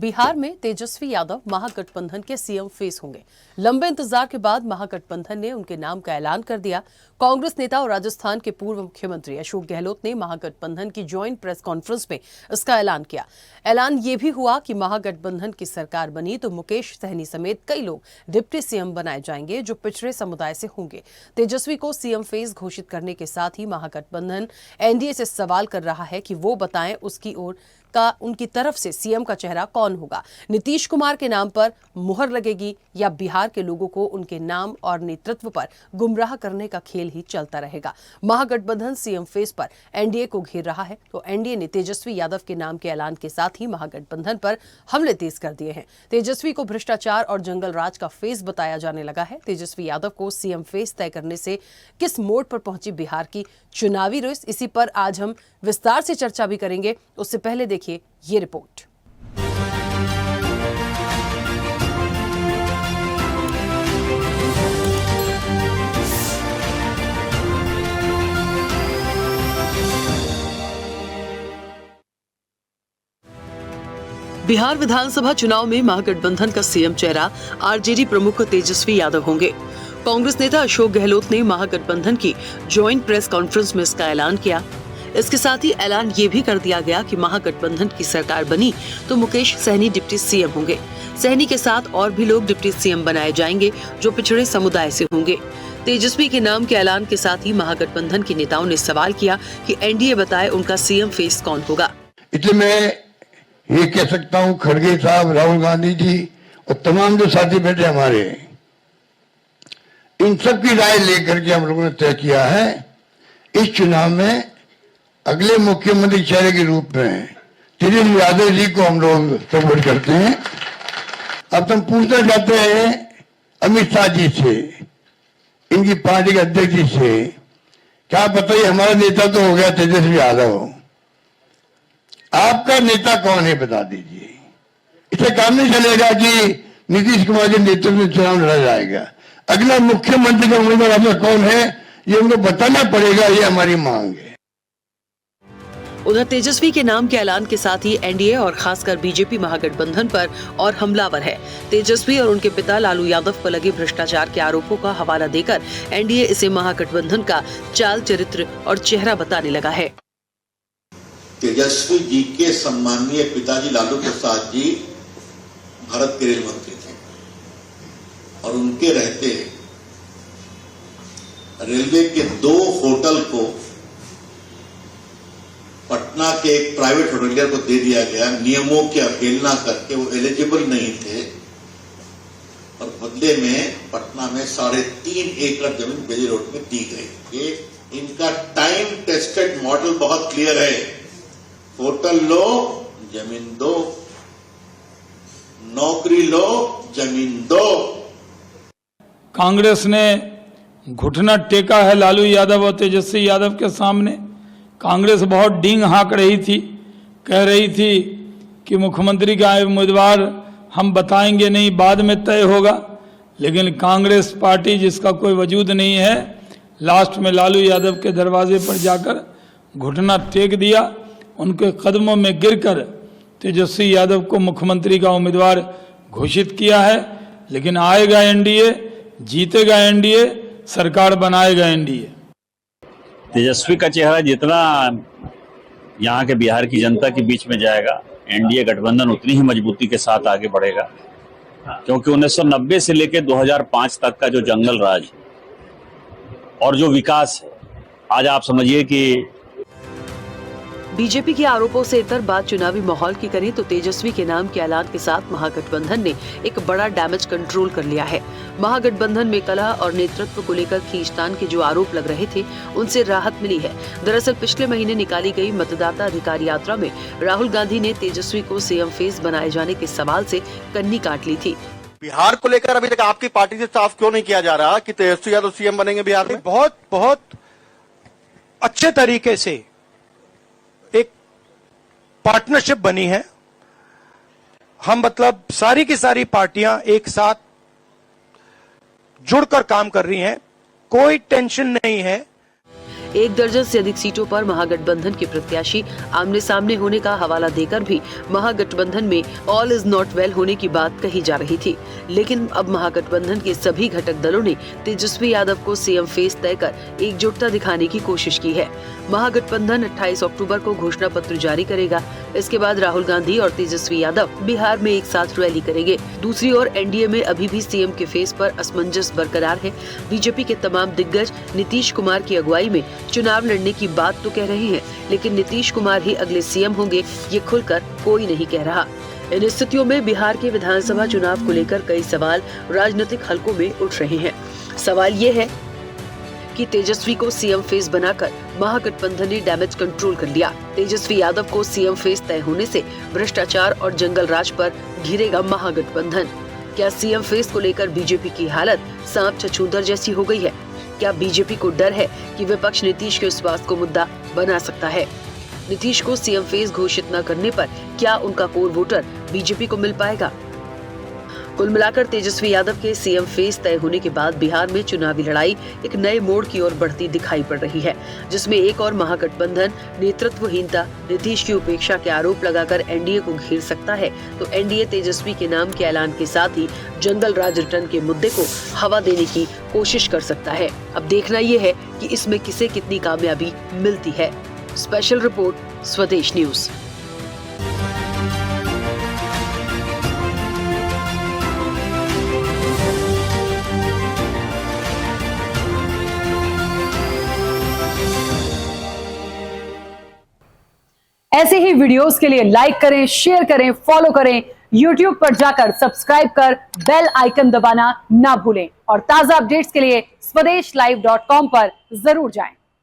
बिहार में तेजस्वी यादव महागठबंधन के CM face होंगे। लंबे इंतजार के बाद महागठबंधन ने उनके नाम का ऐलान कर दिया। कांग्रेस नेता और राजस्थान के पूर्व मुख्यमंत्री अशोक गहलोत ने महागठबंधन की ज्वाइंट प्रेस कॉन्फ्रेंस में इसका ऐलान किया। ऐलान ये भी हुआ कि महागठबंधन की सरकार बनी तो मुकेश सहनी समेत कई लोग डिप्टी सीएम बनाए जाएंगे जो पिछड़े समुदाय से होंगे। तेजस्वी को सीएम फेस घोषित करने के साथ ही महागठबंधन एनडीए से सवाल कर रहा है कि वो बताएं उसकी ओर का उनकी तरफ से सीएम का चेहरा कौन होगा। नीतीश कुमार के नाम पर मुहर लगेगी या बिहार के लोगों को उनके नाम और नेतृत्व पर गुमराह करने का खेल ही चलता रहेगा। महागठबंधन सीएम फेस पर एनडीए को घेर रहा है तो एनडीए ने तेजस्वी यादव के नाम के ऐलान के साथ ही महागठबंधन पर हमले तेज कर दिए हैं। तेजस्वी को भ्रष्टाचार और जंगल राज का फेस बताया जाने लगा है। तेजस्वी यादव को सीएम फेस तय करने से किस मोड़ पर पहुंची बिहार की चुनावी रेस, इसी पर आज हम विस्तार से चर्चा भी करेंगे। उससे पहले देखिए ये रिपोर्ट। बिहार विधानसभा चुनाव में महागठबंधन का सीएम चेहरा आरजेडी प्रमुख तेजस्वी यादव होंगे। कांग्रेस नेता अशोक गहलोत ने महागठबंधन की ज्वाइंट प्रेस कॉन्फ्रेंस में इसका ऐलान किया। इसके साथ ही ऐलान ये भी कर दिया गया कि महागठबंधन की सरकार बनी तो मुकेश सहनी डिप्टी सीएम होंगे। सहनी के साथ और भी लोग डिप्टी सीएम बनाए जाएंगे जो पिछड़े समुदाय से होंगे। तेजस्वी के नाम के ऐलान के साथ ही महागठबंधन के नेताओं ने सवाल किया कि एनडीए बताए उनका सीएम फेस कौन होगा। इसलिए मैं ये कह सकता हूँ, खड़गे साहब, राहुल गांधी जी और तमाम जो साथी बैठे हमारे, इन सब की राय लेकर के हम लोगों ने तय किया है इस चुनाव में अगले मुख्यमंत्री चेहरे के रूप में तेजस्वी यादव जी को हम लोग सपोर्ट करते हैं। अब हम पूछना चाहते हैं अमित शाह जी से, इनकी पार्टी के अध्यक्ष जी से, क्या बताइए हमारा नेता तो हो गया तेजस्वी यादव, आपका नेता कौन है बता दीजिए। इसे काम नहीं चलेगा कि नीतीश कुमार के नेतृत्व में चुनाव लड़ा जाएगा। अगला मुख्यमंत्री का उम्मीदवार आपका कौन है ये उनको बताना पड़ेगा, ये हमारी मांग है। उधर तेजस्वी के नाम के ऐलान के साथ ही एनडीए और खासकर बीजेपी महागठबंधन पर और हमलावर है। तेजस्वी और उनके पिता लालू यादव पर लगे भ्रष्टाचार के आरोपों का हवाला देकर एनडीए इसे महागठबंधन का चाल चरित्र और चेहरा बताने लगा है। तेजस्वी जी के सम्मानीय पिताजी लालू प्रसाद जी भारत के रेल मंत्री थे और उनके रहते रेलवे के 2 होटल को पटना के एक प्राइवेट होटलियर को दे दिया गया। नियमों की अवहेलना करके वो एलिजिबल नहीं थे और बदले में पटना में 3.5 एकड़ जमीन बेली रोड में दी गई। इनका टाइम टेस्टेड मॉडल बहुत क्लियर है, होटल लो जमीन दो, नौकरी लो जमीन दो। कांग्रेस ने घुटना टेका है लालू यादव और तेजस्वी यादव के सामने। कांग्रेस बहुत डींग हाँक रही थी, कह रही थी कि मुख्यमंत्री का उम्मीदवार हम बताएंगे नहीं, बाद में तय होगा। लेकिन कांग्रेस पार्टी जिसका कोई वजूद नहीं है, लास्ट में लालू यादव के दरवाजे पर जाकर घुटना टेक दिया। उनके कदमों में गिरकर तेजस्वी यादव को मुख्यमंत्री का उम्मीदवार घोषित किया है। लेकिन आएगा एनडीए, जीतेगा एनडीए, सरकार बनाएगा एनडीए। तेजस्वी का चेहरा जितना यहाँ के बिहार की जनता के बीच में जाएगा, एनडीए गठबंधन उतनी ही मजबूती के साथ आगे बढ़ेगा, क्योंकि 1990 से लेकर 2005 तक का जो जंगल राज और जो विकास है, आज आप समझिए कि बीजेपी के आरोपों से इतर बात चुनावी माहौल की करें तो तेजस्वी के नाम के ऐलान के साथ महागठबंधन ने एक बड़ा डैमेज कंट्रोल कर लिया है। महागठबंधन में कलह और नेतृत्व को लेकर खींचतान के जो आरोप लग रहे थे उनसे राहत मिली है। दरअसल पिछले महीने निकाली गई मतदाता अधिकार यात्रा में राहुल गांधी ने तेजस्वी को सीएम फेस बनाए जाने के सवाल से कन्नी काट ली थी। बिहार को लेकर अभी तक आपकी पार्टी से साफ क्यों नहीं किया जा रहा कि तेजस्वी यादव सीएम बनेंगे बिहार में? बहुत अच्छे तरीके से एक पार्टनरशिप बनी है। हम मतलब सारी की सारी पार्टियां एक साथ जुड़कर काम कर रही हैं, कोई टेंशन नहीं है। 1 दर्जन से अधिक सीटों पर महागठबंधन के प्रत्याशी आमने सामने होने का हवाला देकर भी महागठबंधन में ऑल इज नॉट वेल होने की बात कही जा रही थी। लेकिन अब महागठबंधन के सभी घटक दलों ने तेजस्वी यादव को सीएम फेस तय कर एकजुटता दिखाने की कोशिश की है। महागठबंधन 28 अक्टूबर को घोषणा पत्र जारी करेगा। इसके बाद राहुल गांधी और तेजस्वी यादव बिहार में एक साथ रैली करेंगे। दूसरी ओर एनडीए में अभी भी सीएम के फेस पर असमंजस बरकरार है। बीजेपी के तमाम दिग्गज नीतीश कुमार की अगुवाई में चुनाव लड़ने की बात तो कह रहे हैं, लेकिन नीतीश कुमार ही अगले सीएम होंगे ये खुलकर कोई नहीं कह रहा। इन स्थितियों में बिहार के विधानसभा चुनाव को लेकर कई सवाल राजनीतिक हलकों में उठ रहे हैं। सवाल ये है कि तेजस्वी को सीएम फेस बनाकर महागठबंधन ने डैमेज कंट्रोल कर लिया। तेजस्वी यादव को सीएम फेस तय होने से भ्रष्टाचार और जंगल राज पर घिरेगा महागठबंधन। क्या सीएम फेस को लेकर बीजेपी की हालत सांप छछूंदर जैसी हो गई है? क्या बीजेपी को डर है कि विपक्ष नीतीश के स्वास्थ्य को मुद्दा बना सकता है? नीतीश को सीएम फेस घोषित न करने पर क्या उनका कोर वोटर बीजेपी को मिल पाएगा? कुल मिलाकर तेजस्वी यादव के सीएम फेस तय होने के बाद बिहार में चुनावी लड़ाई एक नए मोड़ की ओर बढ़ती दिखाई पड़ रही है, जिसमें एक और महागठबंधन नेतृत्वहीनता, नीतीश की उपेक्षा के आरोप लगाकर एनडीए को घेर सकता है। तो एनडीए तेजस्वी के नाम के ऐलान के साथ ही जंगल राज रिटर्न के मुद्दे को हवा देने की कोशिश कर सकता है। अब देखना यह है कि इसमें किसे कितनी कामयाबी मिलती है। स्पेशल रिपोर्ट, स्वदेश न्यूज। ऐसे ही वीडियोस के लिए लाइक करें, शेयर करें, फॉलो करें। YouTube पर जाकर सब्सक्राइब कर बेल आइकन दबाना ना भूलें और ताजा अपडेट्स के लिए swedeshlive.com पर जरूर जाएं।